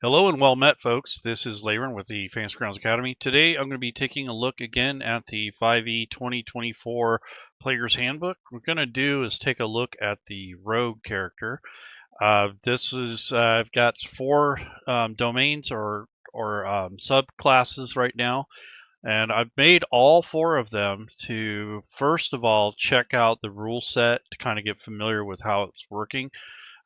Hello and well met, folks. This is Layron with the Fantasy Grounds Academy. Today, I'm going to be taking a look again at the 5e 2024 Player's Handbook. What we're going to do is take a look at the Rogue character. I've got four domains or subclasses right now, and I've made all four of them to first of all check out the rule set to kind of get familiar with how it's working.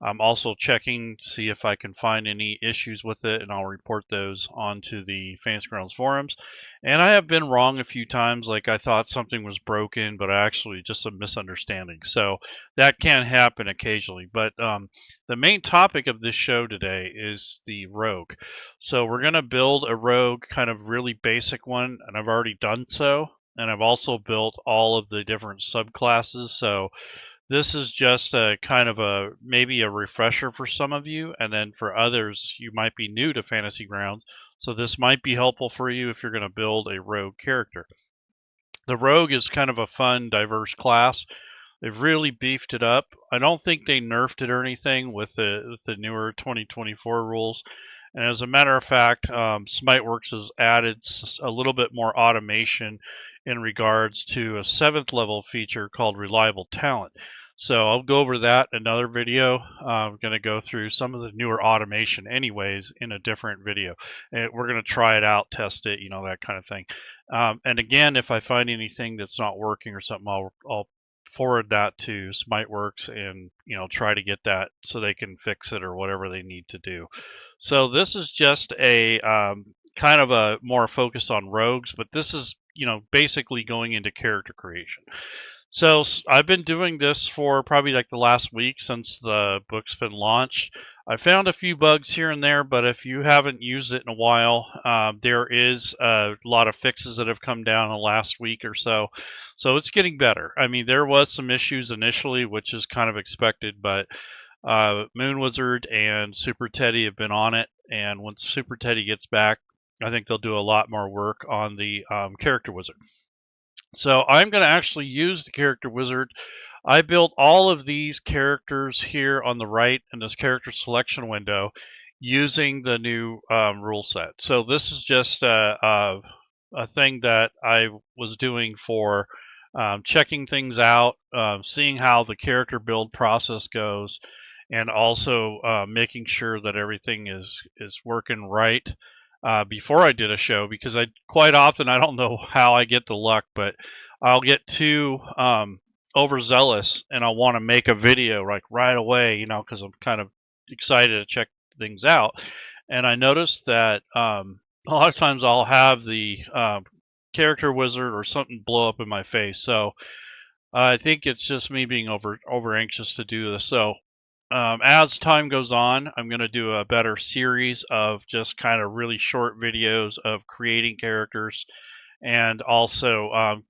I'm also checking to see if I can find any issues with it, and I'll report those onto the Fantasy Grounds forums. And I have been wrong a few times, like I thought something was broken, but actually just a misunderstanding. So that can happen occasionally. But the main topic of this show today is the rogue. So we're going to build a rogue, kind of really basic one, and I've already done so. And I've also built all of the different subclasses. So this is just a kind of maybe a refresher for some of you, and then for others, you might be new to Fantasy Grounds, so this might be helpful for you if you're going to build a rogue character. The rogue is kind of a fun, diverse class. They've really beefed it up. I don't think they nerfed it or anything with the newer 2024 rules. And as a matter of fact, Smiteworks has added a little bit more automation in regards to a 7th level feature called Reliable Talent. So I'll go over that in another video. I'm going to go through some of the newer automation anyways in a different video. And we're going to try it out, test it, that kind of thing. And again, if I find anything that's not working or something, I'll forward that to Smiteworks and try to get that so they can fix it or whatever they need to do. So this is just a kind of a more focus on rogues, but this is basically going into character creation. So I've been doing this for probably like the last week since the book's been launched. I found a few bugs here and there, but if you haven't used it in a while, there is a lot of fixes that have come down in the last week or so. So it's getting better. I mean, there was some issues initially, which is kind of expected, but Moon Wizard and Super Teddy have been on it. And once Super Teddy gets back, I think they'll do a lot more work on the character wizard. So I'm going to actually use the character wizard. I built all of these characters here on the right in this character selection window using the new rule set. So this is just a thing that I was doing for checking things out, seeing how the character build process goes, and also making sure that everything is working right before I did a show, because I quite often, I don't know how I get the luck, but I'll get too overzealous and I want to make a video like right away, because I'm kind of excited to check things out. And I noticed that a lot of times I'll have the character wizard or something blow up in my face. So I think it's just me being over anxious to do this. So as time goes on, I'm going to do a better series of just kind of really short videos of creating characters, and also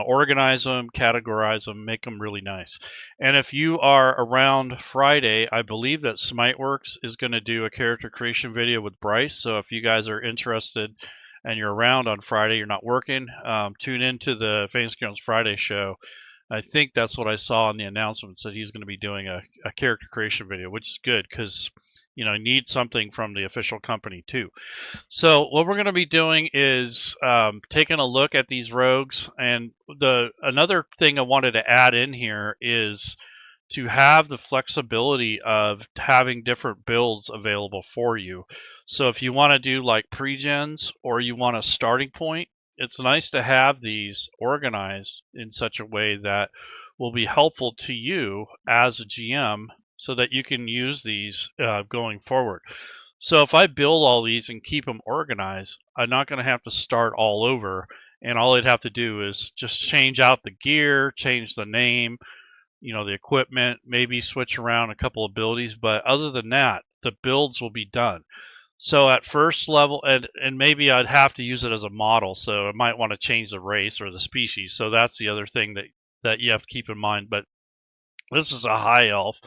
organize them, categorize them, make them really nice. And if you are around Friday, I believe that Smiteworks is going to do a character creation video with Bryce. So if you guys are interested and you're around on Friday, you're not working, tune into the Fantasy Grounds Friday show. I think that's what I saw in the announcement, said he's going to be doing a character creation video, which is good because I need something from the official company too. So what we're going to be doing is taking a look at these rogues, and another thing I wanted to add in here is to have the flexibility of having different builds available for you. So if you want to do like pregens or you want a starting point, it's nice to have these organized in such a way that will be helpful to you as a GM so that you can use these going forward. So if I build all these and keep them organized, I'm not going to have to start all over, and all I'd have to do is just change out the gear, change the name, the equipment, maybe switch around a couple abilities, but other than that, the builds will be done. So at first level, and maybe I'd have to use it as a model, so I might want to change the race or the species. So that's the other thing that you have to keep in mind. But this is a high elf,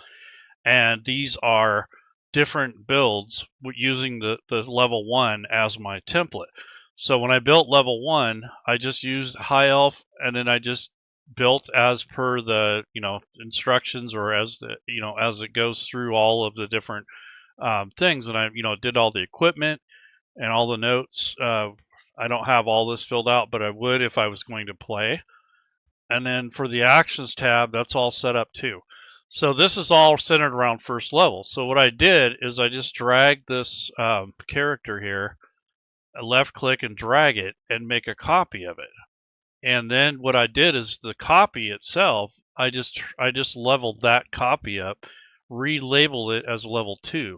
and these are different builds using the level 1 as my template. So when I built level 1, I just used high elf, and then I just built as per the instructions, or as the as it goes through all of the different things, and I did all the equipment and all the notes. I don't have all this filled out, but I would if I was going to play. And then for the actions tab, that's all set up too. So this is all centered around first level. So what I did is I just dragged this character here, left click and drag it and make a copy of it. And then what I did is the copy itself, I just leveled that copy up, relabeled it as level 2,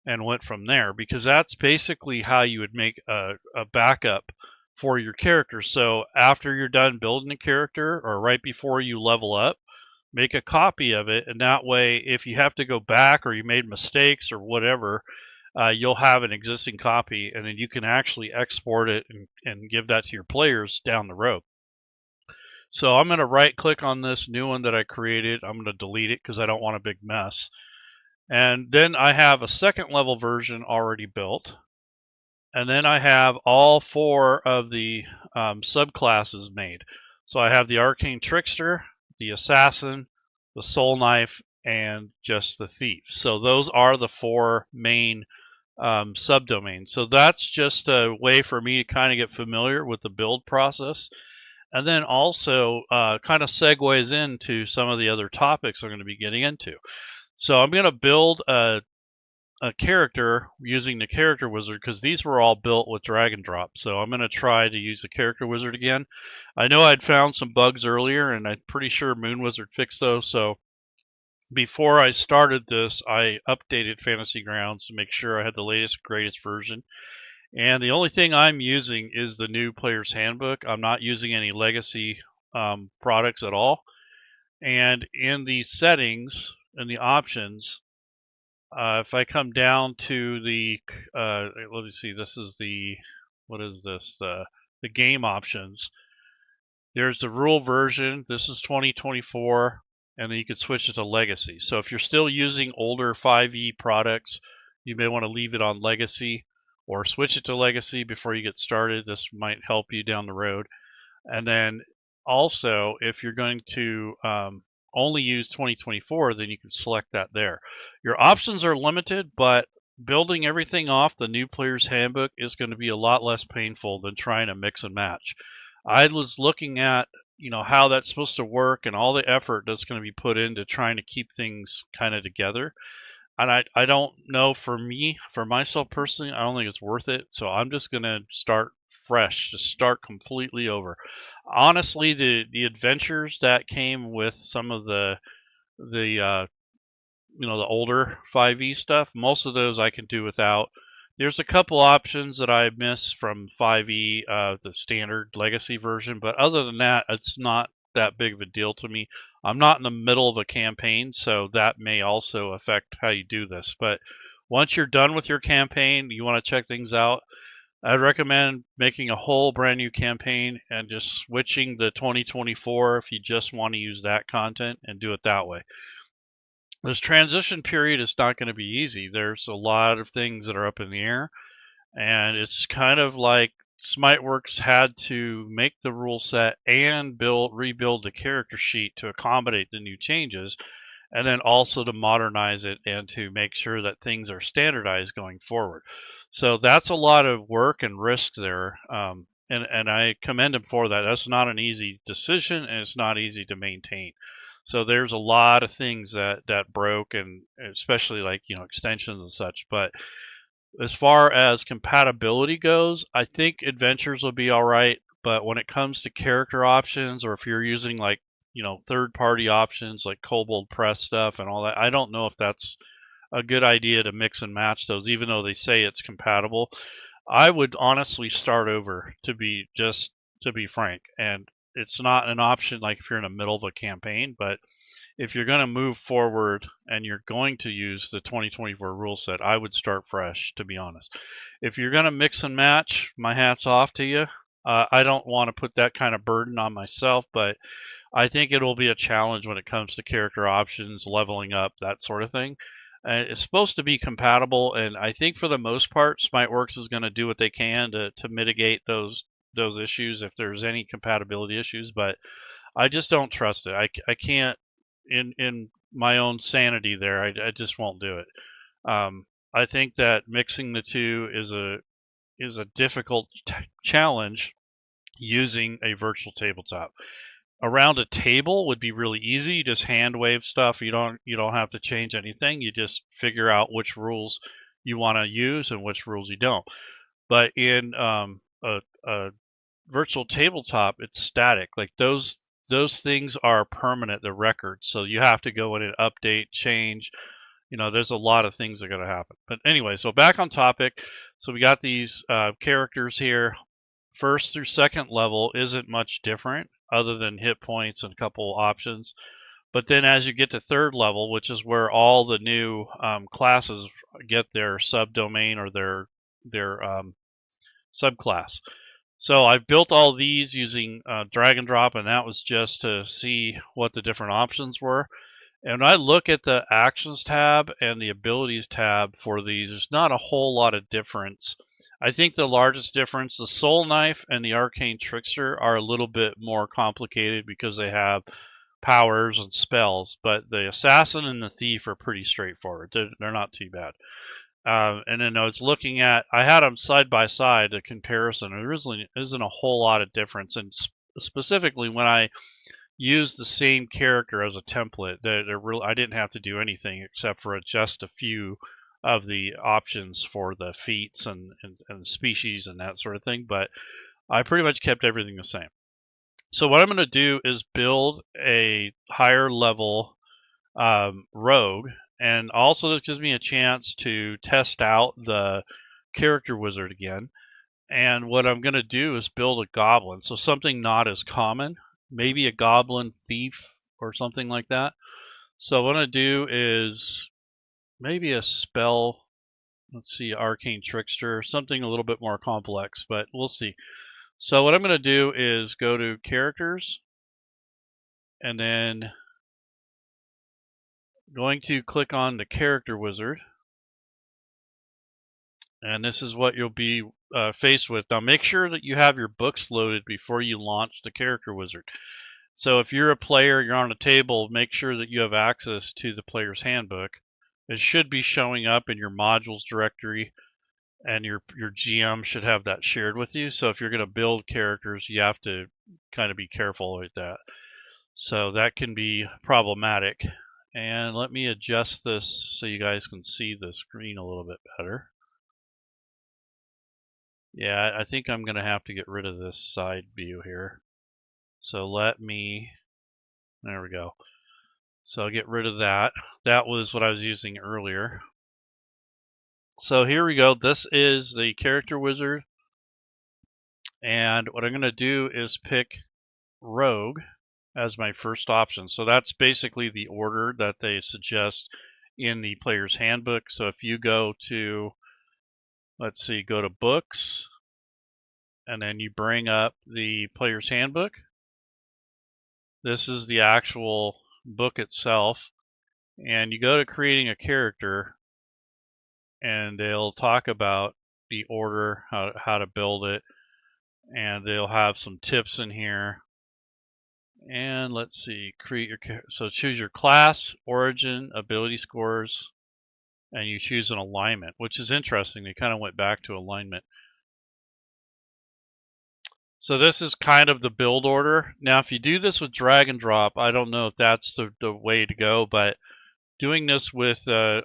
and went from there, because that's basically how you would make a backup for your character. So after you're done building a character or right before you level up, make a copy of it, and that way if you have to go back or you made mistakes or whatever, you'll have an existing copy, and then you can actually export it and give that to your players down the road. So I'm going to right click on this new one that I created. I'm going to delete it because I don't want a big mess. And then I have a second level version already built. And then I have all 4 of the subclasses made. So I have the Arcane Trickster, the Assassin, the Soul Knife, and just the Thief. So those are the 4 main subdomains. So that's just a way for me to kind of get familiar with the build process. And then also kind of segues into some of the other topics I'm going to be getting into. So I'm going to build a character using the character wizard, because these were all built with drag and drop. So I'm going to try to use the character wizard again. I know I'd found some bugs earlier, and I'm pretty sure Moon Wizard fixed those. So before I started this, I updated Fantasy Grounds to make sure I had the latest, greatest version. And the only thing I'm using is the new player's handbook. I'm not using any legacy products at all. And in the settings and the options, if I come down to the, let me see, this is the, what is this? The game options. There's the rule version. This is 2024, and then you can switch it to legacy. So if you're still using older 5e products, you may want to leave it on legacy or switch it to legacy before you get started. This might help you down the road. And then also, if you're going to only use 2024, then you can select that there. Your options are limited, but building everything off the new player's handbook is going to be a lot less painful than trying to mix and match. I was looking at how that's supposed to work and all the effort that's going to be put into trying to keep things kind of together. And I don't know, for myself personally, I don't think it's worth it. So I'm just going to start fresh, just start completely over. Honestly, the adventures that came with some of the older 5e stuff, most of those I can do without. There's a couple options that I miss from 5e, the standard legacy version, but other than that, it's not that big of a deal to me. I'm not in the middle of a campaign, so that may also affect how you do this. But once you're done with your campaign, you want to check things out, I'd recommend making a whole brand new campaign and just switching the 2024 if you just want to use that content, and do it that way. This transition period is not going to be easy. There's a lot of things that are up in the air, and it's kind of like Smiteworks had to make the rule set and rebuild the character sheet to accommodate the new changes, and then also to modernize it and to make sure that things are standardized going forward. So that's a lot of work and risk there, and I commend them for that. That's not an easy decision, and it's not easy to maintain. So there's a lot of things that broke, and especially like extensions and such. But as far as compatibility goes, I think adventures will be all right. But when it comes to character options, or if you're using like third-party options like Kobold Press stuff and all that, I don't know if that's a good idea to mix and match those, even though they say it's compatible. I would honestly start over, to be frank. And it's not an option like if you're in the middle of a campaign, but if you're going to move forward and you're going to use the 2024 rule set, I would start fresh, to be honest. If you're going to mix and match, my hat's off to you. I don't want to put that kind of burden on myself, but I think it'll be a challenge when it comes to character options, leveling up, that sort of thing. It's supposed to be compatible, and I think for the most part, Smiteworks is going to do what they can to mitigate those issues if there's any compatibility issues. But I just don't trust it. I can't, in my own sanity there, I just won't do it. I think that mixing the two is a difficult challenge using a virtual tabletop. Around a table would be really easy. You just hand wave stuff. You don't have to change anything. You just figure out which rules you want to use and which rules you don't. But in a virtual tabletop, it's static. Like those things are permanent. They're records. So you have to go in and update, change. There's a lot of things that are going to happen. But anyway, so back on topic. So we got these characters here. First through second level isn't much different other than hit points and a couple options. But then as you get to third level, which is where all the new classes get their subdomain or their subclass. So I've built all these using drag and drop, and that was just to see what the different options were. And when I look at the actions tab and the abilities tab for these, there's not a whole lot of difference. I think the largest difference, the Soul Knife and the Arcane Trickster are a little bit more complicated because they have powers and spells, but the Assassin and the Thief are pretty straightforward. They're not too bad. And then I was looking at, I had them side by side, a comparison. There really isn't a whole lot of difference. And specifically when I use the same character as a template, I didn't have to do anything except for adjust a few of the options for the feats and species and that sort of thing, but I pretty much kept everything the same. So what I'm going to do is build a higher level rogue, and also this gives me a chance to test out the character wizard again. And what I'm going to do is build a goblin, so something not as common, maybe a goblin thief or something like that. So what I'm going to do is maybe a spell. Let's see, Arcane Trickster, something a little bit more complex, but we'll see. So what I'm going to do is go to characters, and then going to click on the character wizard. And this is what you'll be faced with. Now make sure that you have your books loaded before you launch the character wizard. So if you're a player, you're on a table, make sure that you have access to the player's handbook. It should be showing up in your modules directory, and your GM should have that shared with you. So if you're going to build characters, you have to kind of be careful with that. So that can be problematic. And let me adjust this so you guys can see the screen a little bit better. Yeah, I think I'm going to have to get rid of this side view here. So there we go. So I'll get rid of that. That was what I was using earlier. So here we go. This is the character wizard. And what I'm going to do is pick rogue as my first option. So that's basically the order that they suggest in the player's handbook. So if you go to, let's see, go to books, and then you bring up the player's handbook. This is the actual book itself. And you go to creating a character, and they'll talk about the order, how to build it, and they'll have some tips in here. And let's see, so choose your class, origin, ability scores, and you choose an alignment, which is interesting. They kind of went back to alignment. So this is kind of the build order. Now, if you do this with drag and drop, I don't know if that's the way to go, but doing this with the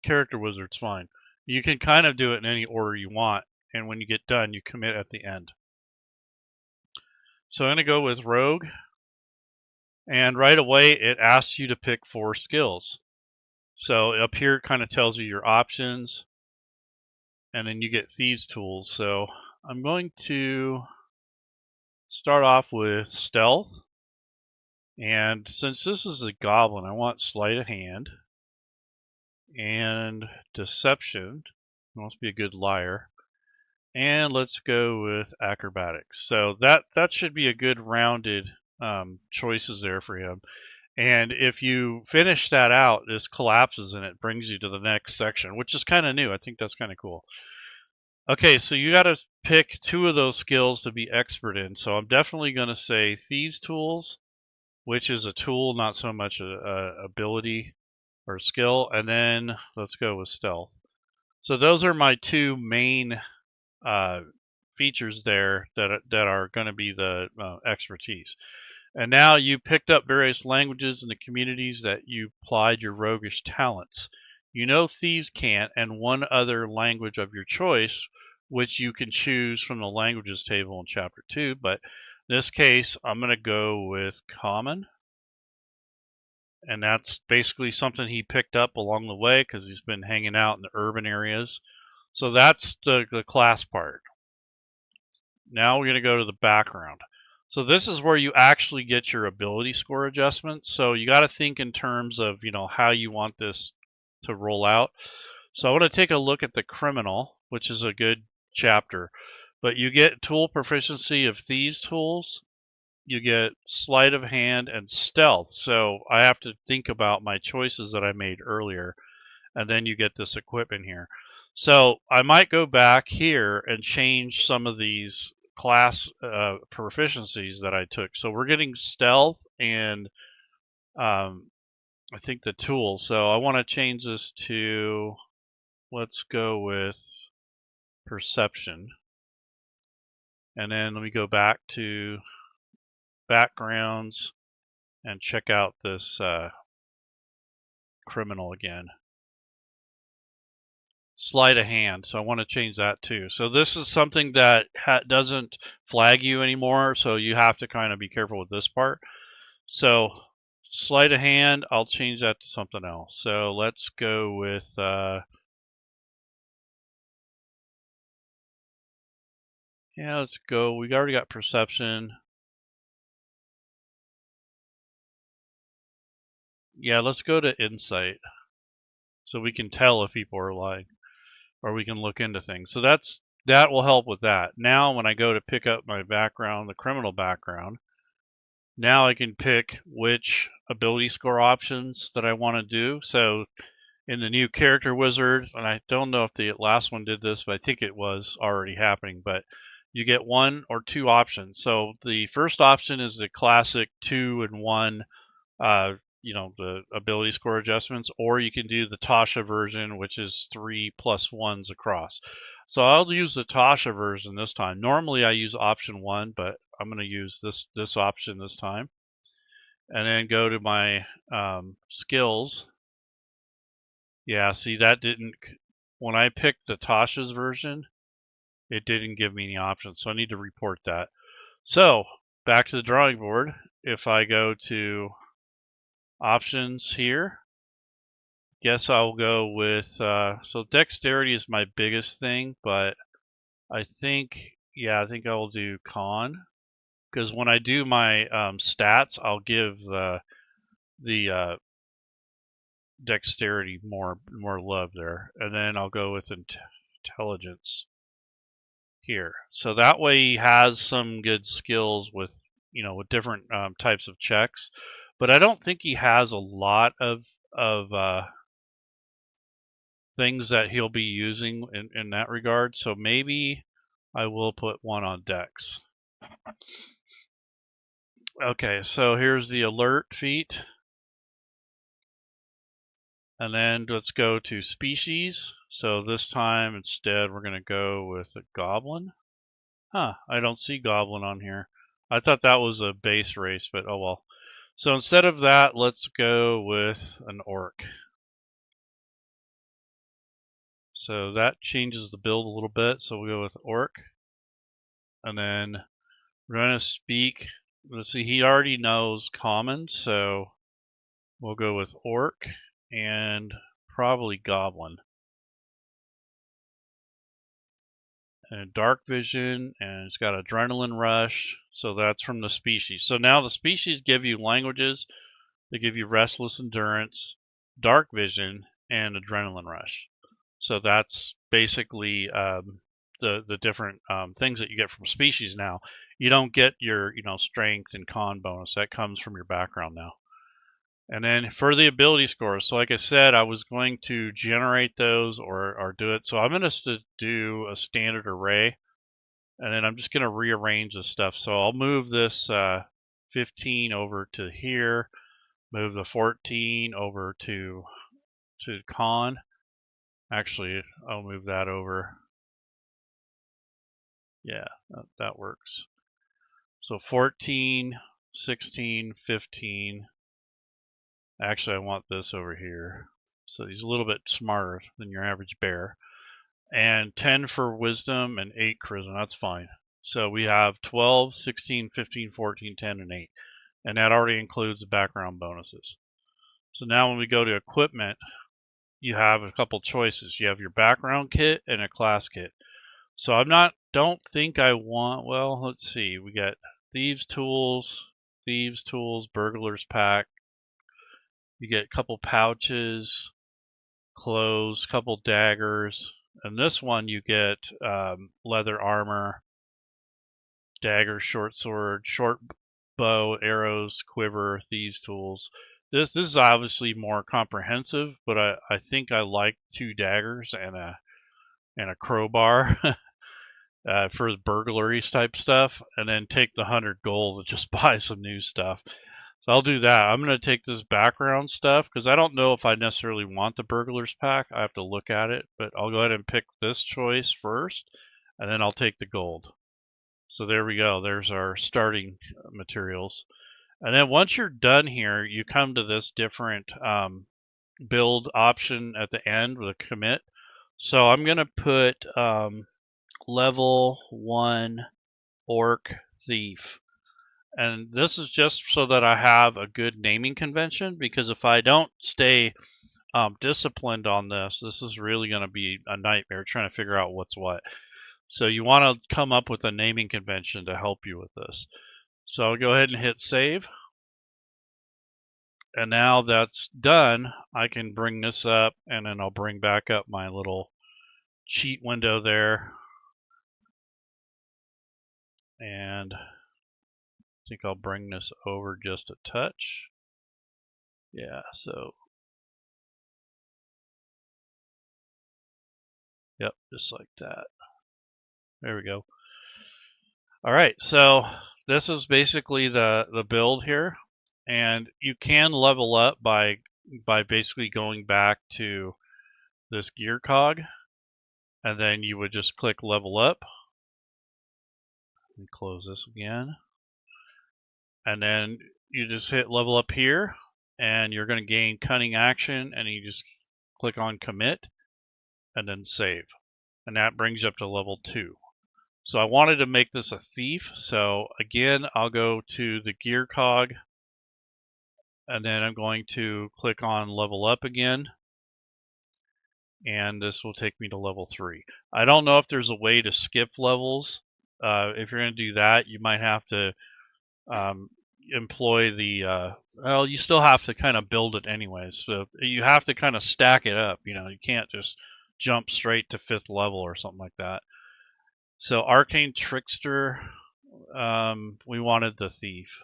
character wizard's fine. You can kind of do it in any order you want, and when you get done, you commit at the end. So I'm going to go with rogue, and right away it asks you to pick 4 skills. So up here it kind of tells you your options, and then you get thieves tools. So I'm going to start off with stealth, and since this is a goblin, I want sleight of hand and deception. He wants to be a good liar. And let's go with acrobatics. So that should be a good rounded choices there for him. And if you finish that out, this collapses and it brings you to the next section, which is kind of new. I think that's kind of cool. Okay, so you got to pick 2 of those skills to be expert in. So I'm definitely going to say Thieves Tools, which is a tool, not so much a ability. or skill, and then let's go with stealth. So those are my two main features there that are going to be the expertise. And now you picked up various languages in the communities that you applied your roguish talents. You know thieves can't, and one other language of your choice, which you can choose from the languages table in chapter 2. But in this case, I'm going to go with common. And that's basically something he picked up along the way because he's been hanging out in the urban areas. So that's the class part. Now we're going to go to the background. So this is where you actually get your ability score adjustments. So you got to think in terms of, how you want this to roll out. So I want to take a look at the criminal, which is a good chapter. But you get tool proficiency of thieves tools. You get sleight of hand and stealth. So I have to think about my choices that I made earlier. And then you get this equipment here. So I might go back here and change some of these class proficiencies that I took. So we're getting stealth and I think the tool. So I want to change this to, let's go with perception. And then let me go back to backgrounds and check out this criminal again. Sleight of hand. So I want to change that too. So this is something that doesn't flag you anymore. So you have to kind of be careful with this part. So sleight of hand, I'll change that to something else. So let's go with yeah, let's go. We already got perception. Yeah, let's go to insight. So we can tell if people are lying, or we can look into things. So that will help with that. Now when I go to pick up my background, the criminal background, now I can pick which ability score options that I want to do. So in the new character wizard, and I don't know if the last one did this, but I think it was already happening, but you get one or two options. So the first option is the classic 2 and 1, the ability score adjustments, or you can do the Tasha version, which is 3 plus 1s across. So I'll use the Tasha version this time. Normally I use option 1, but I'm going to use this option this time. And then go to my skills. Yeah, see that didn't, when I picked the Tasha's version, it didn't give me any options. So I need to report that. So back to the drawing board. If I go to options here, guess I'll go with, so dexterity is my biggest thing, but I think I will do con. Because when I do my stats, I'll give the dexterity more love there, and then I'll go with intelligence here. So that way he has some good skills with with different types of checks, but I don't think he has a lot of things that he'll be using in that regard. So maybe I will put one on dex. Okay, so here's the alert feat. And then let's go to species. So this time instead we're going to go with a goblin. Huh, I don't see goblin on here. I thought that was a base race, but oh well. So instead of that, let's go with an orc. So that changes the build a little bit. So we'll go with orc. And then we're going to speak. Let's see, he already knows common, so we'll go with orc and probably goblin. And dark vision, and it's got adrenaline rush. So that's from the species. So now the species give you languages. They give you restless endurance, dark vision, and adrenaline rush. So that's basically the different things that you get from species now. You don't get your strength and con bonus. That comes from your background now. And then for the ability scores, so like I said, I was going to generate those or do it. So I'm going to do a standard array, and then I'm just going to rearrange the stuff. So I'll move this 15 over to here, move the 14 over to to con. Actually, I'll move that over. Yeah, that works. So 14, 16, 15. Actually, I want this over here. So he's a little bit smarter than your average bear. And 10 for wisdom and 8 charisma. That's fine. So we have 12, 16, 15, 14, 10, and 8. And that already includes the background bonuses. So now when we go to equipment, you have a couple choices. You have your background kit and a class kit. So don't think I want, well, let's see. We got thieves tools, burglar's pack. You get a couple pouches, clothes, couple daggers. And this one you get leather armor, dagger, short sword, short bow, arrows, quiver, thieves tools. This is obviously more comprehensive, but I think I like 2 daggers and a crowbar for the burglaries type stuff, and then take the 100 gold and just buy some new stuff. So I'll do that. I'm going to take this background stuff because I don't know if I necessarily want the burglar's pack. I have to look at it, but I'll go ahead and pick this choice first, and then I'll take the gold. So there we go. There's our starting materials. And then once you're done here, you come to this different build option at the end with a commit. So I'm going to put level 1 orc thief. And this is just so that I have a good naming convention, because if I don't stay disciplined on this is really going to be a nightmare trying to figure out what's what. So you want to come up with a naming convention to help you with this. So I'll go ahead and hit save. And now that's done, I can bring this up, and then I'll bring back up my little cheat window there. And I think I'll bring this over just a touch. Yeah, so yep, just like that. There we go. All right, so this is basically the build here, and you can level up by basically going back to this gear cog, and then you would just click level up. Let me close this again. And then you just hit level up here, and you're going to gain cunning action, and you just click on commit and then save. And that brings you up to level 2. So I wanted to make this a thief. So again, I'll go to the gear cog, and then I'm going to click on level up again. And this will take me to level 3. I don't know if there's a way to skip levels. If you're going to do that, you might have to employ the well, you still have to kind of build it anyways, so you have to kind of stack it up. You can't just jump straight to 5th level or something like that. So arcane trickster, we wanted the thief,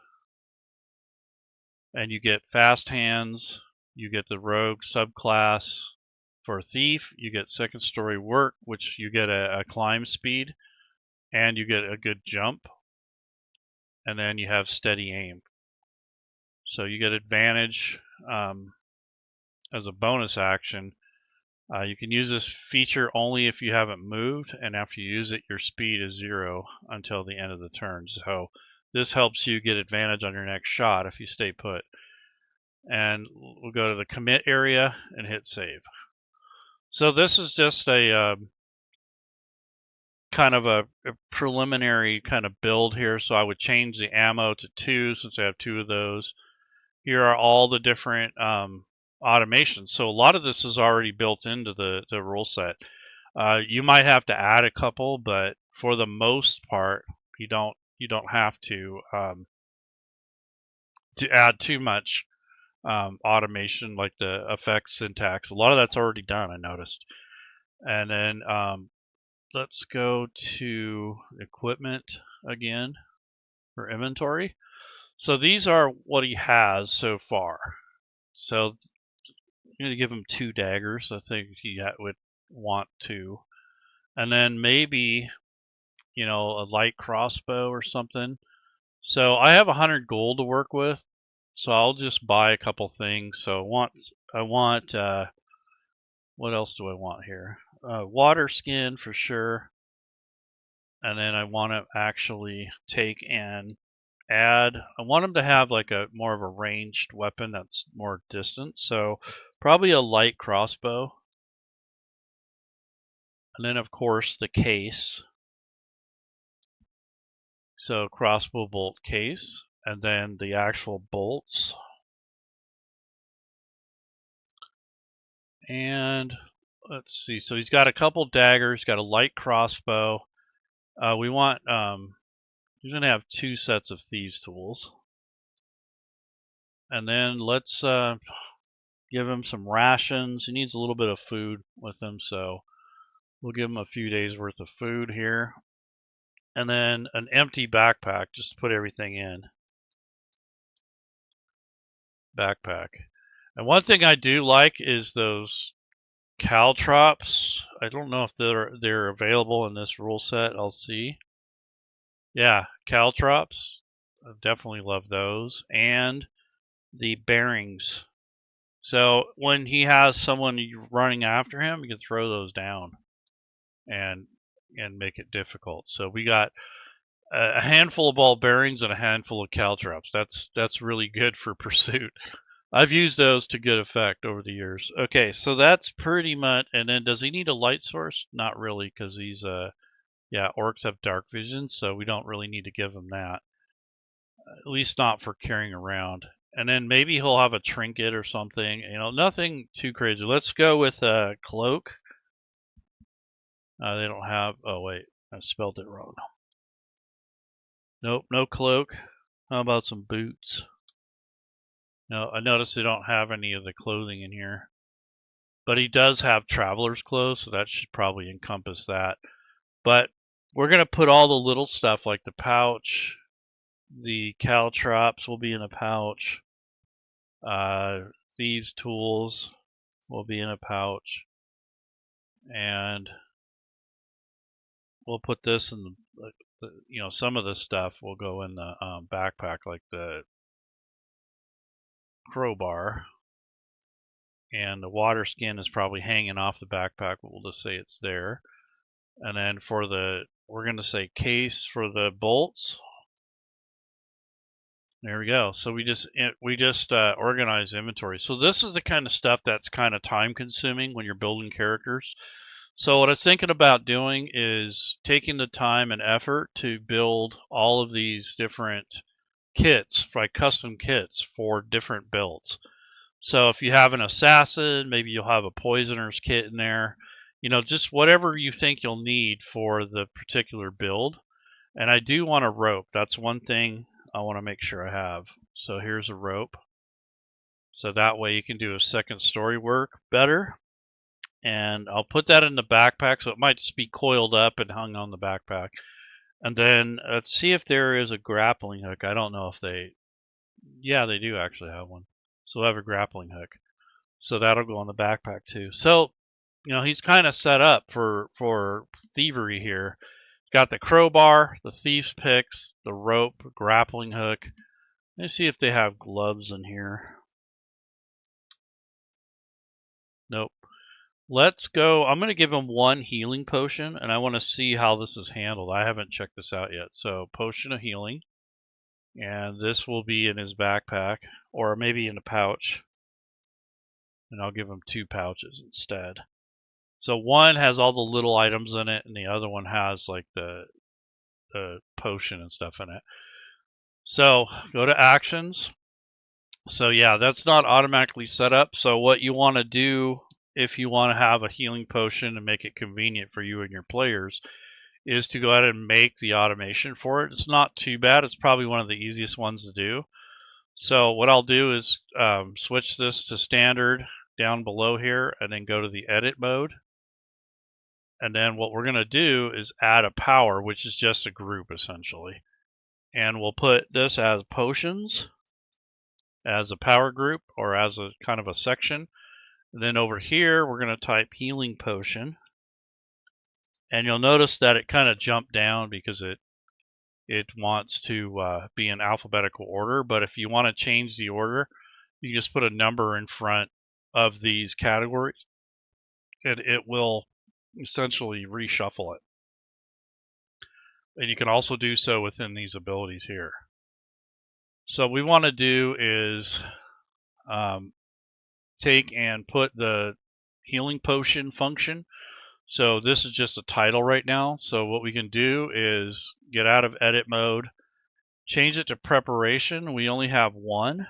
and you get fast hands, you get the rogue subclass. For thief, you get second story work, which you get a climb speed, and you get a good jump, and then you have steady aim. So you get advantage as a bonus action. You can use this feature only if you haven't moved, and after you use it, your speed is 0 until the end of the turn. So this helps you get advantage on your next shot if you stay put. And we'll go to the commit area and hit save. So this is just a kind of a preliminary kind of build here. So I would change the ammo to 2 since I have 2 of those. Here are all the different automations. So a lot of this is already built into the rule set. You might have to add a couple, but for the most part, you don't have to add too much automation, like the effects syntax. A lot of that's already done, I noticed. And then let's go to equipment again for inventory. So these are what he has so far. So I'm going to give him 2 daggers. I think he would want 2. And then maybe, a light crossbow or something. So I have 100 gold to work with. So I'll just buy a couple things. So I want What else do I want here? Water skin for sure. And then I want to actually take and add, I want him to have like a more of a ranged weapon that's more distant. So probably a light crossbow. And then of course the case. So crossbow bolt case, and then the actual bolts. And let's see, so he's got a couple daggers, got a light crossbow. We want, he's gonna have 2 sets of thieves tools. And then let's give him some rations. He needs a little bit of food with him, so we'll give him a few days worth of food here. And then an empty backpack just to put everything in. Backpack. And one thing I do like is those caltrops. I don't know if they're available in this rule set. I'll see. Yeah, caltrops. I definitely love those. And the bearings. So when he has someone running after him, you can throw those down and make it difficult. So we got a handful of ball bearings and a handful of caltrops. That's really good for pursuit. I've used those to good effect over the years. Okay, so that's pretty much. And then does he need a light source? Not really, because he's yeah, orcs have dark vision, so we don't really need to give him that. At least not for carrying around. And then maybe he'll have a trinket or something. You know, nothing too crazy. Let's go with a cloak. They don't have. Oh wait, I spelled it wrong. Nope, no cloak. How about some boots? No, I noticed they don't have any of the clothing in here. But he does have traveler's clothes, so that should probably encompass that. But we're going to put all the little stuff like the pouch, the caltrops will be in a pouch, thieves' tools will be in a pouch, and we'll put this in you know, some of this stuff will go in the backpack, like the crowbar. And the water skin is probably hanging off the backpack, but we'll just say it's there. And then for the, we're going to say case for the bolts. There we go. So we just organize inventory. So this is the kind of stuff that's kind of time consuming when you're building characters. So what I was thinking about doing is taking the time and effort to build all of these different kits, like custom kits for different builds. So if you have an assassin, maybe you'll have a poisoner's kit in there. You know, just whatever you think you'll need for the particular build. And I do want a rope. That's one thing I want to make sure I have. So here's a rope. So that way you can do a second story work better. And I'll put that in the backpack, so it might just be coiled up and hung on the backpack. And then let's see if there is a grappling hook. I don't know if they, yeah, they do actually have one. So they'll have a grappling hook. So that'll go on the backpack too. So, you know, he's kind of set up for thievery here. Got the crowbar, the thief's picks, the rope, grappling hook. Let's see if they have gloves in here. Nope. Let's go. I'm going to give him 1 healing potion, and I want to see how this is handled. I haven't checked this out yet. So, potion of healing. And this will be in his backpack, or maybe in a pouch. And I'll give him 2 pouches instead. So one has all the little items in it, and the other one has like the potion and stuff in it. So go to actions. So yeah, that's not automatically set up. So what you want to do if you want to have a healing potion and make it convenient for you and your players is to go ahead and make the automation for it. It's not too bad. It's probably one of the easiest ones to do. So what I'll do is switch this to standard down below here and then go to the edit mode. And then what we're going to do is add a power, which is just a group essentially. And we'll put this as potions, as a power group, or as a kind of a section. And then over here, we're going to type healing potion. And you'll notice that it kind of jumped down because it wants to be in alphabetical order. But if you want to change the order, you just put a number in front of these categories. it will essentially reshuffle it. And you can also do so within these abilities here. So what we want to do is take and put the healing potion function. So this is just a title right now. So what we can do is get out of edit mode, change it to preparation. We only have one,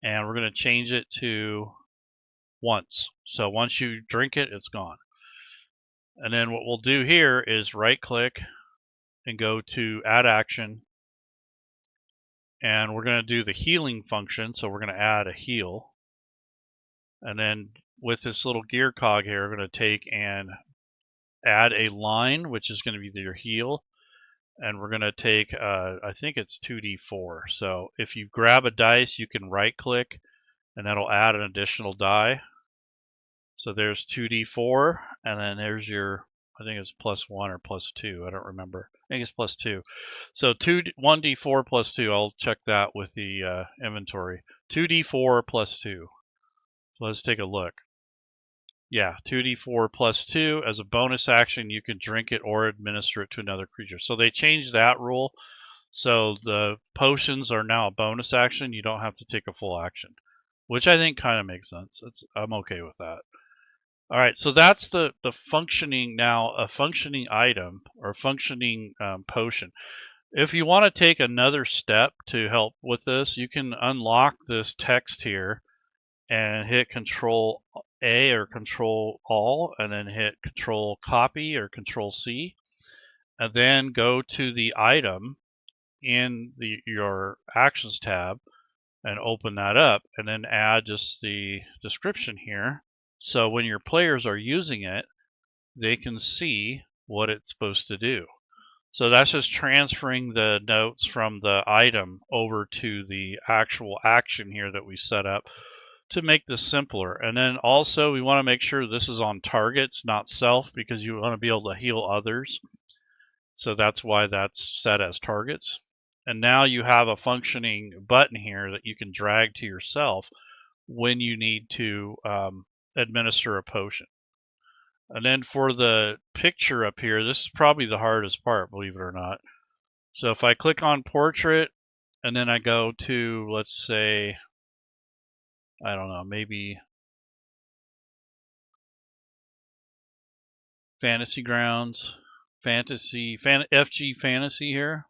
and we're going to change it to once. So once you drink it, it's gone. And then what we'll do here is right click and go to add action. And we're going to do the healing function. So we're going to add a heal. And then with this little gear cog here, we're going to take and add a line, which is going to be your heal. And we're going to take, I think it's 2d4. So if you grab a dice, you can right click and that'll add an additional die. So there's 2d4, and then there's your, I think it's +1 or +2. I don't remember. I think it's +2. So 1d4 +2. I'll check that with the inventory. 2d4 +2. So let's take a look. Yeah, 2d4 +2. As a bonus action, you can drink it or administer it to another creature. So they changed that rule. So the potions are now a bonus action. You don't have to take a full action, which I think kind of makes sense. I'm okay with that. All right, so that's the functioning now, a functioning item or a functioning potion. If you want to take another step to help with this, you can unlock this text here and hit Control A or Control All, and then hit Control Copy or Control C, and then go to the item in your Actions tab and open that up, and then add just the description here. So when your players are using it, they can see what it's supposed to do. So that's just transferring the notes from the item over to the actual action here that we set up to make this simpler. And then also we want to make sure this is on targets, not self, because you want to be able to heal others. So that's why that's set as targets. And now you have a functioning button here that you can drag to yourself when you need to administer a potion. And then for the picture up here, this is probably the hardest part, believe it or not. So if I click on portrait and then I go to, let's say, I don't know, maybe Fantasy Grounds, FG Fantasy here.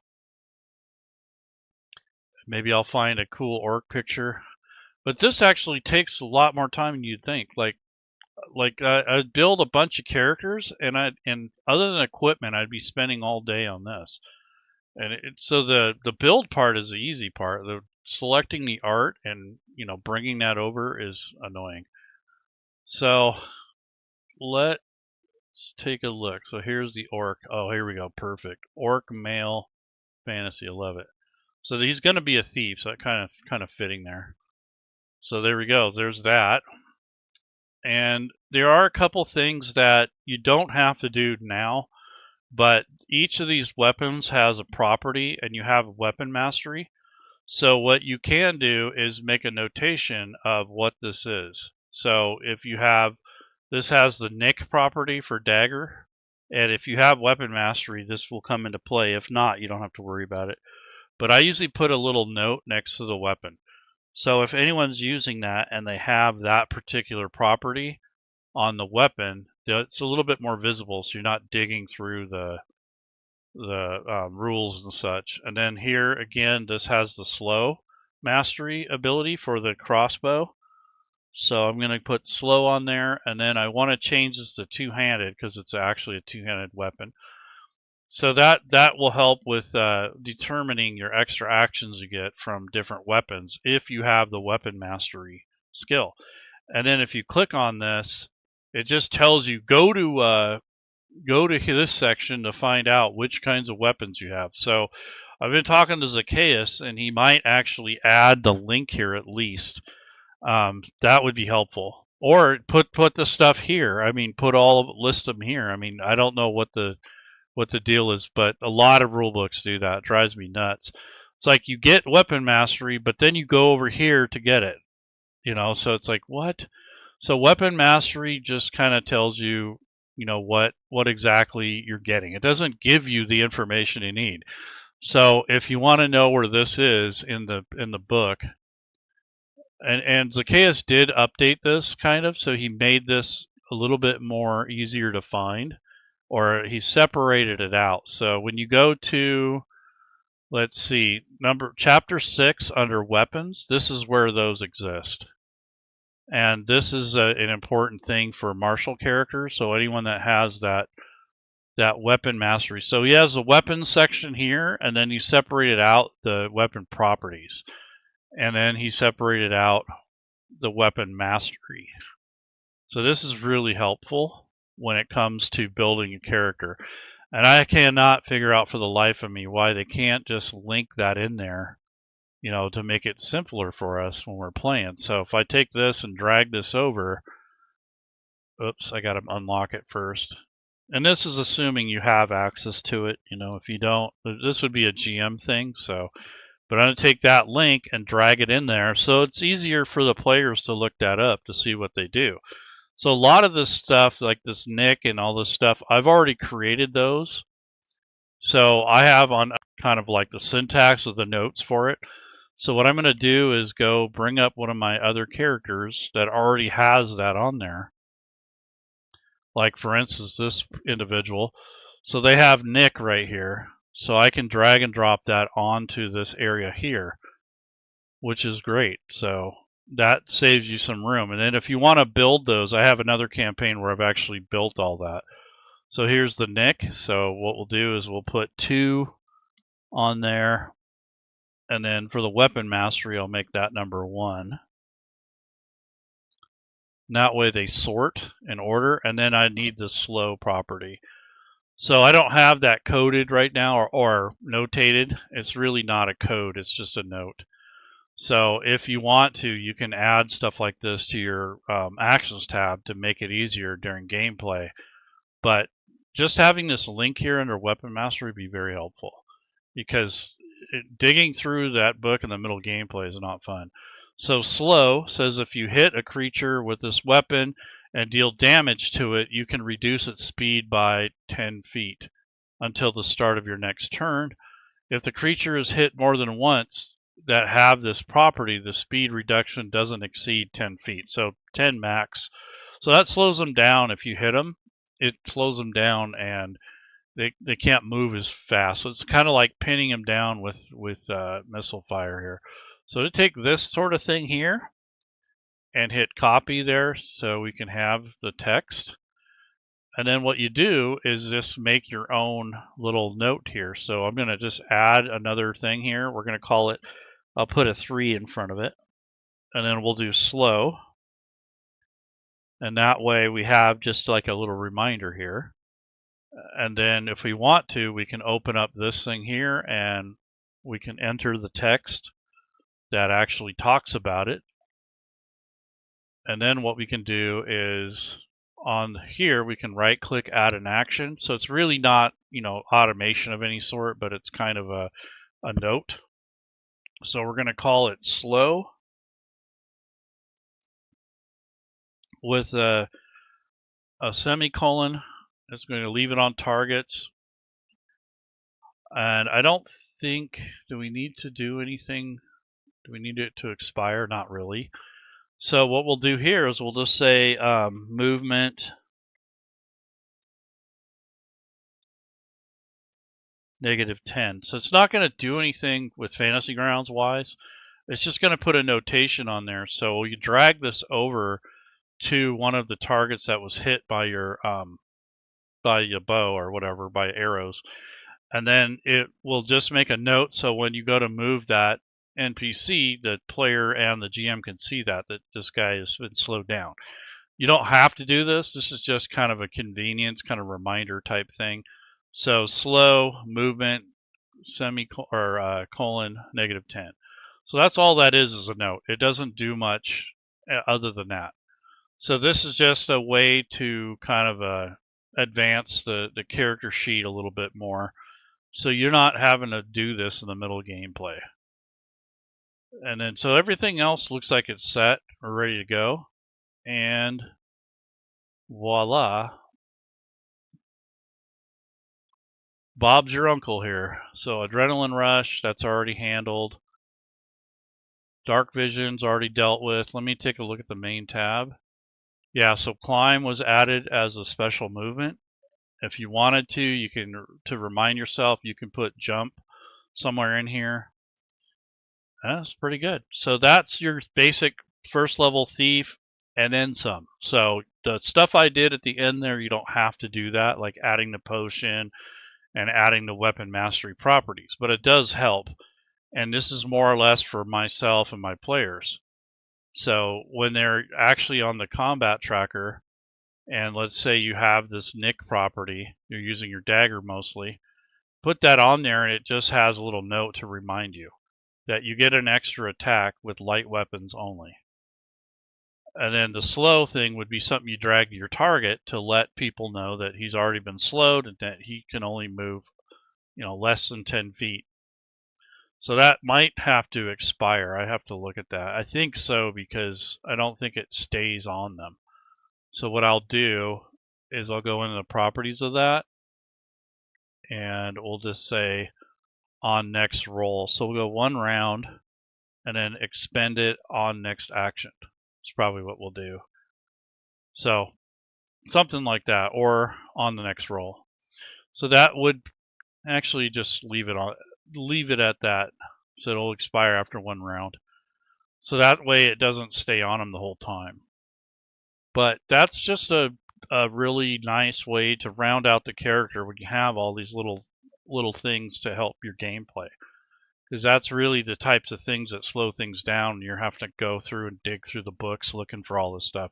Maybe I'll find a cool orc picture. But this actually takes a lot more time than you'd think. Like I'd build a bunch of characters, and other than equipment, I'd be spending all day on this. And so the build part is the easy part. The selecting the art and bringing that over is annoying. So let's take a look. So here's the orc. Oh, here we go. Perfect. Orc male fantasy. I love it. So he's going to be a thief. So that kind of fitting there. So there we go. There's that. And there are a couple things that you don't have to do now, but each of these weapons has a property and you have weapon mastery. So what you can do is make a notation of what this is. So if you have, this has the nick property for dagger, and if you have weapon mastery, this will come into play. If not, you don't have to worry about it. But I usually put a little note next to the weapon. So if anyone's using that and they have that particular property on the weapon, it's a little bit more visible, so you're not digging through the rules and such. And then here again, this has the slow mastery ability for the crossbow. So I'm going to put slow on there, and then I want to change this to two-handed because it's actually a two-handed weapon. So that will help with determining your extra actions you get from different weapons if you have the weapon mastery skill. And then if you click on this, it just tells you go to this section to find out which kinds of weapons you have. So I've been talking to Zacchaeus, and he might actually add the link here at least. That would be helpful. Or put the stuff here. I mean, list them here. I mean, I don't know what the deal is, but a lot of rule books do that. It drives me nuts. It's like you get weapon mastery, but then you go over here to get it. So it's like, what? So weapon mastery just kind of tells you, what exactly you're getting. It doesn't give you the information you need. So if you want to know where this is in the book, and Zacchaeus did update this kind of, so he made this a little bit more easier to find, or he separated it out. So when you go to, let's see, chapter 6 under weapons, this is where those exist. And this is an important thing for martial characters. So anyone that has that weapon mastery. So he has a weapons section here, and then he separated out the weapon properties, and then he separated out the weapon mastery. So this is really helpful when it comes to building a character. And I cannot figure out for the life of me why they can't just link that in there, to make it simpler for us when we're playing. So if I take this and drag this over, oops, I got to unlock it first. And this is assuming you have access to it. If you don't, this would be a GM thing. So, but I'm going to take that link and drag it in there. So it's easier for the players to look that up to see what they do. So a lot of this stuff, like this Nick and all this stuff, I've already created those. So I have on kind of like the syntax of the notes for it. So what I'm going to do is go bring up one of my other characters that already has that on there. Like for instance, this individual. So they have Nick right here. So I can drag and drop that onto this area here, which is great. So that saves you some room. And then if you want to build those, I have another campaign where I've actually built all that. So here's the Nick. So what we'll do is we'll put 2 on there. And then for the weapon mastery, I'll make that number 1. And that way they sort in order. And then I need the slow property. So I don't have that coded right now or notated. It's really not a code. It's just a note. So if you want to, you can add stuff like this to your actions tab to make it easier during gameplay. But just having this link here under weapon mastery would be very helpful, because digging through that book in the middle of gameplay is not fun. So slow says if you hit a creature with this weapon and deal damage to it, you can reduce its speed by 10 feet until the start of your next turn. If the creature is hit more than once that have this property, the speed reduction doesn't exceed 10 feet. So 10 max. So that slows them down. If you hit them, it slows them down and they can't move as fast. So it's kind of like pinning them down with missile fire here. So to take this sort of thing here and hit copy there so we can have the text. And then what you do is just make your own little note here. So I'm going to just add another thing here. We're going to call it, I'll put a 3 in front of it. And then we'll do slow. And that way we have just like a little reminder here. And then if we want to, we can open up this thing here and we can enter the text that actually talks about it. And then what we can do is on here, we can right click, add an action. So it's really not, automation of any sort, but it's kind of a note. So we're going to call it slow with a semicolon. It's going to leave it on targets. And I don't think, do we need to do anything? Do we need it to expire? Not really. So what we'll do here is we'll just say movement -10. So it's not going to do anything with Fantasy Grounds wise. It's just going to put a notation on there. So you drag this over to one of the targets that was hit by your bow or whatever, by arrows. And then it will just make a note. So when you go to move that NPC, the player and the GM can see that this guy has been slowed down. You don't have to do this. This is just kind of a convenience, kind of reminder type thing. So slow movement colon -10. So that's all that is a note. It doesn't do much other than that. So this is just a way to kind of advance the character sheet a little bit more. So you're not having to do this in the middle of gameplay. And then so everything else looks like it's set or ready to go. and voila, Bob's your uncle here. So adrenaline rush, that's already handled. Dark vision's already dealt with. Let me take a look at the main tab. Yeah, so climb was added as a special movement. If you wanted to, you can, to remind yourself, you can put jump somewhere in here. That's pretty good. So that's your basic first level thief and then some. So the stuff I did at the end there, you don't have to do that, like adding the potion and adding the weapon mastery properties, but it does help. And this is more or less for myself and my players. So when they're actually on the combat tracker, and let's say you have this nick property, you're using your dagger mostly, put that on there and it just has a little note to remind you that you get an extra attack with light weapons only. And then the slow thing would be something you drag to your target to let people know that he's already been slowed and that he can only move, less than 10 feet. So that might have to expire. I have to look at that. I think so, because I don't think it stays on them. So what I'll do is I'll go into the properties of that and we'll just say on next roll. So we'll go 1 round and then expend it on next action. It's probably what we'll do. So something like that, or on the next roll. So that would actually just leave it at that. So it'll expire after 1 round. So that way it doesn't stay on them the whole time. But that's just a really nice way to round out the character when you have all these little things to help your gameplay. Because that's really the types of things that slow things down. You're having to go through and dig through the books looking for all this stuff.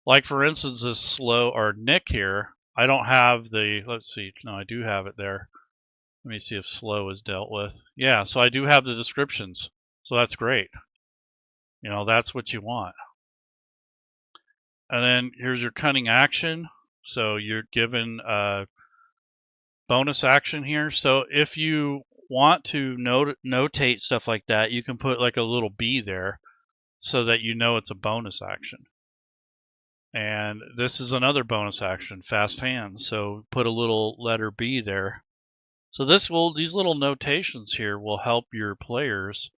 Like, for instance, this slow or nick here, I don't have the, let's see, no, I do have it there. Let me see if slow is dealt with. Yeah, so I do have the descriptions. So that's great. That's what you want. And then here's your cunning action. So you're given a bonus action here. So if you want to notate stuff like that, you can put like a little B there so that you know it's a bonus action. And this is another bonus action, fast hands. So put a little letter B there. So these little notations here will help your players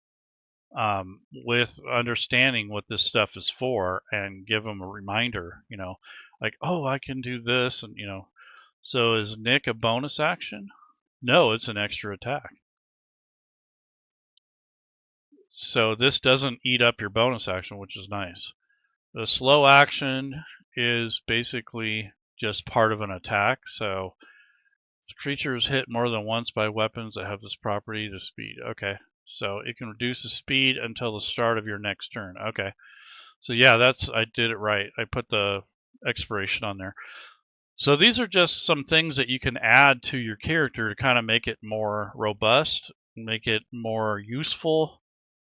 with understanding what this stuff is for, and give them a reminder, like, oh, I can do this. And, so is nick a bonus action? No, it's an extra attack. So this doesn't eat up your bonus action, which is nice. The slow action is basically just part of an attack. So the creature is hit more than once by weapons that have this property to speed. Okay, so it can reduce the speed until the start of your next turn. Okay, so yeah, I did it right. I put the expiration on there. So these are just some things that you can add to your character to kind of make it more robust, make it more useful.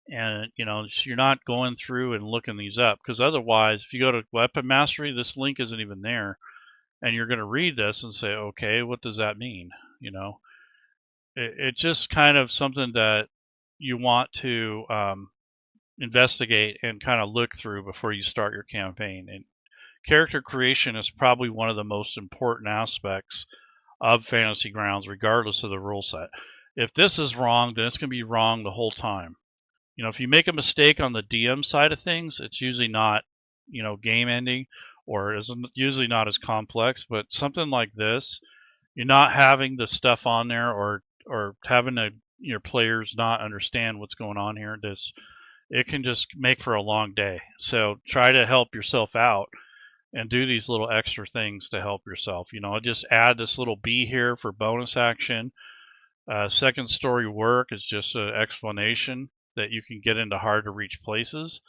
And, you're not going through and looking these up, because otherwise, if you go to weapon mastery, this link isn't even there. And you're going to read this and say, okay, what does that mean? It's just kind of something that you want to investigate and kind of look through before you start your campaign. And character creation is probably one of the most important aspects of Fantasy Grounds, regardless of the rule set. If this is wrong, then it's going to be wrong the whole time. If you make a mistake on the DM side of things, it's usually not, game ending, or is usually not as complex. But something like this, you're not having the stuff on there, or having your players not understand what's going on here. It can just make for a long day. So try to help yourself out and do these little extra things to help yourself. Just add this little B here for bonus action. Second story work is just an explanation that you can get into hard to reach places,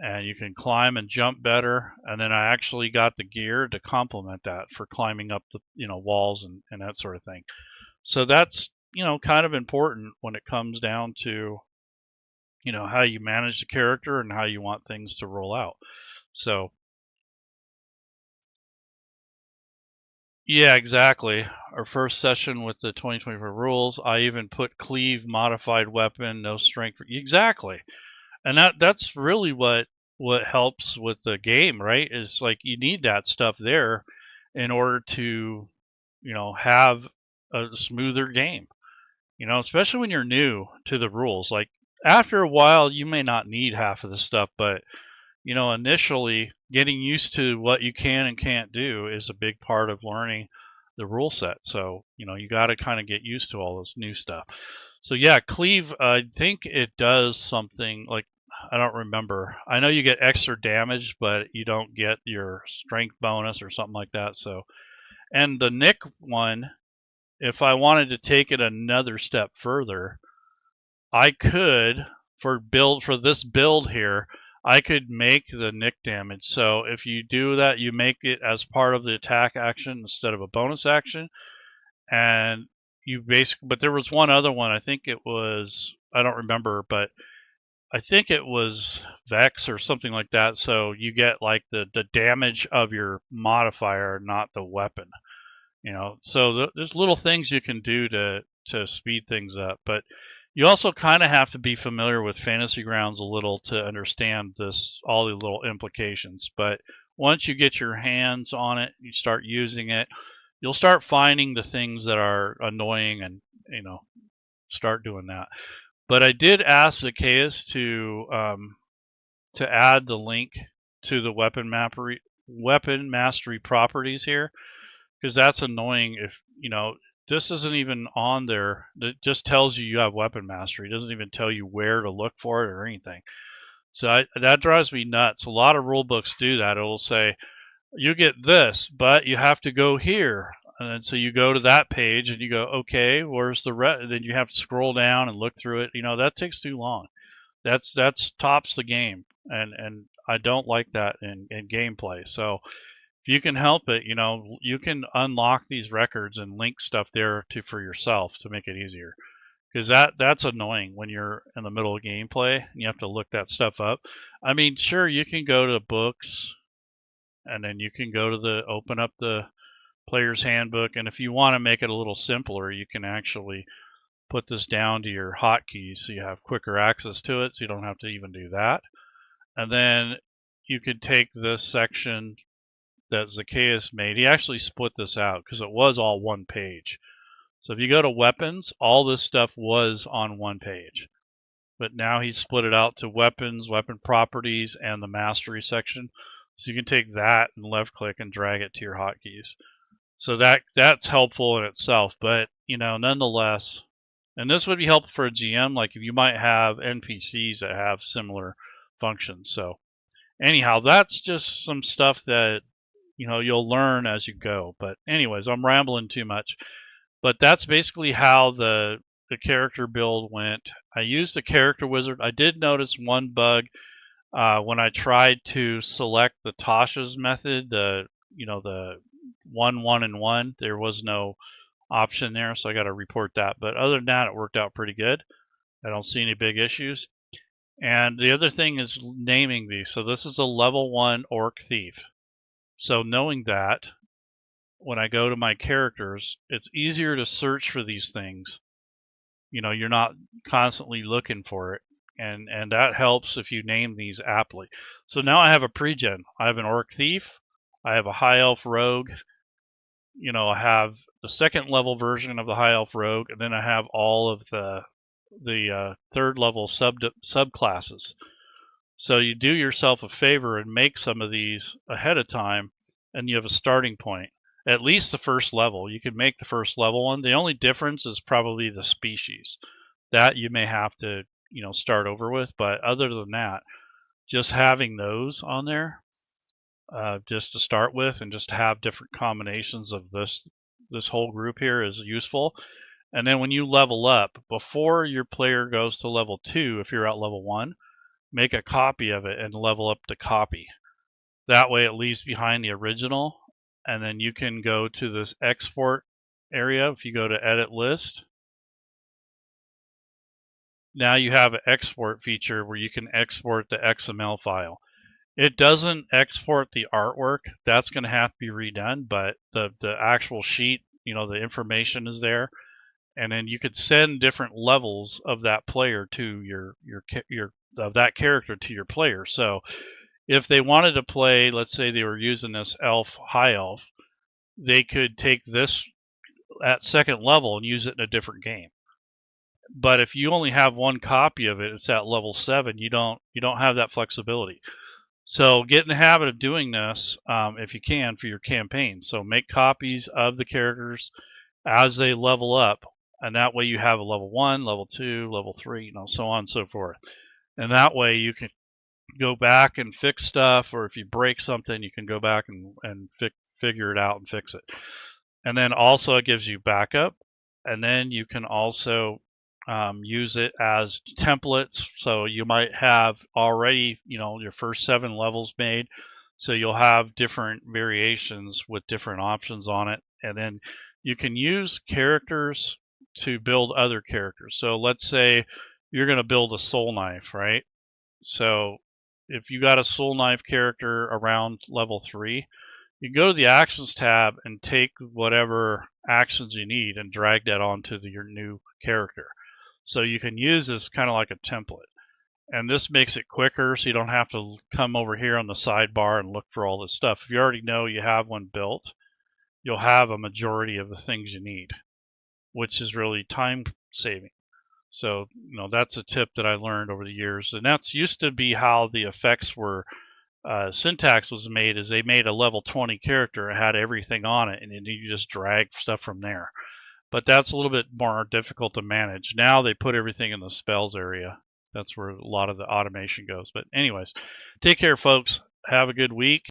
and you can climb and jump better. And then I actually got the gear to complement that for climbing up the walls and that sort of thing. So that's kind of important when it comes down to how you manage the character and how you want things to roll out. So yeah, exactly. Our first session with the 2024 rules, I even put cleave modified weapon, no strength. Exactly. And that's really what what helps with the game, right? Is like you need that stuff there in order to, have a smoother game. Especially when you're new to the rules. Like after a while, you may not need half of the stuff, but initially getting used to what you can and can't do is a big part of learning the rule set. So, you got to kind of get used to all this new stuff. So, yeah, cleave, I think it does something like, I don't remember. I know you get extra damage, but you don't get your strength bonus or something like that. So, and the Nick one, if I wanted to take it another step further, I could for this build here, I could make the nick damage. So if you do that, you make it as part of the attack action instead of a bonus action. And you basically, but there was one other one. I think it was, I don't remember, but I think it was Vex or something like that. So you get like the damage of your modifier, not the weapon. So there's little things you can do to speed things up, but you also kind of have to be familiar with Fantasy Grounds a little to understand all the little implications. But once you get your hands on it, you start using it, you'll start finding the things that are annoying and, start doing that. But I did ask Zacchaeus to add the link to the weapon mastery properties here, because that's annoying if, this isn't even on there. It just tells you have weapon mastery. It doesn't even tell you where to look for it or anything. So that drives me nuts. A lot of rule books do that. It will say, you get this, but you have to go here. And then so you go to that page and you go, okay, where's the rest? Then you have to scroll down and look through it. That takes too long. That's tops the game. And I don't like that in gameplay. So if you can help it, you can unlock these records and link stuff there for yourself to make it easier. Because that's annoying when you're in the middle of gameplay and you have to look that stuff up. I mean, sure, you can go to books and then you can go to open up the player's handbook. And if you want to make it a little simpler, you can actually put this down to your hotkeys so you have quicker access to it, so you don't have to even do that. And then you could take this section that Zacchaeus made. He actually split this out because it was all one page. So if you go to weapons, all this stuff was on one page. But now he's split it out to weapons, weapon properties, and the mastery section. So you can take that and left click and drag it to your hotkeys. So that's helpful in itself. But, nonetheless, and this would be helpful for a GM, like if you might have NPCs that have similar functions. So anyhow, that's just some stuff that you'll learn as you go. But anyways, I'm rambling too much. But that's basically how the character build went. I used the character wizard. I did notice one bug when I tried to select the Tasha's method, the 1, 1, and 1. There was no option there, so I got to report that. But other than that, it worked out pretty good. I don't see any big issues. And the other thing is naming these. So this is a level 1 orc thief. So knowing that, when I go to my characters, it's easier to search for these things. You're not constantly looking for it. And that helps if you name these aptly. So now I have a pregen. I have an orc thief. I have a high elf rogue. I have the second level version of the high elf rogue, and then I have all of the third level subclasses. So you do yourself a favor and make some of these ahead of time, and you have a starting point. At least the first level. You can make the first level one. The only difference is probably the species. That you may have to, start over with. But other than that, just having those on there, just to start with, and just to have different combinations of this whole group here is useful. And then when you level up, before your player goes to level 2, if you're at level 1, make a copy of it and level up the copy. That way it leaves behind the original, and then you can go to this export area. If you go to edit list, now you have an export feature where you can export the XML file. It doesn't export the artwork. That's going to have to be redone, but the actual sheet, the information is there. And then you could send different levels of that player to your of that character to your player. So if they wanted to play, let's say they were using this elf, high elf, they could take this at second level and use it in a different game. But if you only have one copy of it, it's at level 7. You don't have that flexibility. So get in the habit of doing this if you can for your campaign. So make copies of the characters as they level up, and that way you have a level 1, level 2, level 3, so on and so forth. And that way you can go back and fix stuff, or if you break something, you can go back and figure it out and fix it. And then also it gives you backup, and then you can also use it as templates. So you might have already, your first 7 levels made. So you'll have different variations with different options on it. And then you can use characters to build other characters. So let's say you're going to build a soul knife, right? So if you got a soul knife character around level 3, you go to the actions tab and take whatever actions you need and drag that onto your new character. So you can use this kind of like a template. And this makes it quicker, so you don't have to come over here on the sidebar and look for all this stuff. If you already know you have one built, you'll have a majority of the things you need, which is really time saving. So, that's a tip that I learned over the years. And that's used to be how the effects were, syntax was made, is they made a level 20 character, it had everything on it, and then you just drag stuff from there. But that's a little bit more difficult to manage. Now they put everything in the spells area. That's where a lot of the automation goes. But anyways, take care, folks. Have a good week.